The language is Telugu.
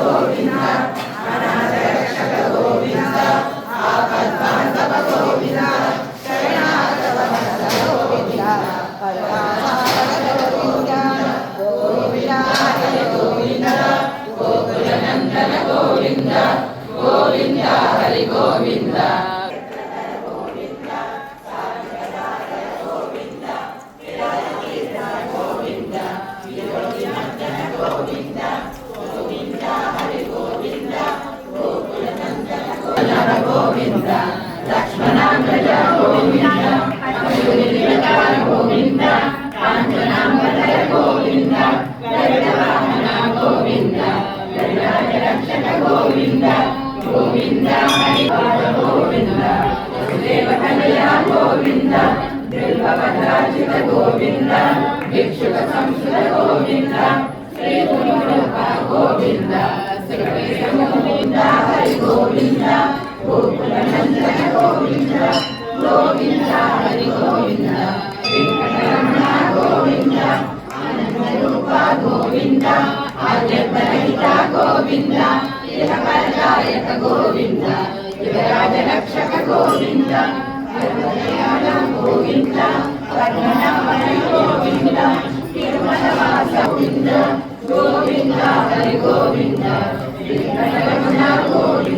గోవింద అనాథ రక్షక గోవింద ఆపద్బాంధవ గోవింద శరణాగత వత్సల గోవింద పరమానంద గోవింద గోవింద హరి గోవింద గోకుల నందన గోవింద గోవింద హరి గోవింద గోవింద లక్ష్మణాంగజ గోవింద గోవింద కాంచనాంబర గోవింద గరుడవాహన గోవింద గరుడాచ రక్షక గోవింద గోవింద హరిపాద గోవింద వసుదేవతనయ గోవింద బిల్వపత్రార్చిత గోవింద భిక్షుక సంస్కృత గోవింద శ్రీ గురురూప గోవింద గోవింద హరి గోవింద గోకుల నందన గోవింద గోవింద హరి గోవింద వెంకటరమణ గోవింద ఆనందరూప గోవింద ఆద్యర్థరహిత గోవింద ఇహపరదాయక గోవింద యువరాజ రక్షక గోవింద గోవింద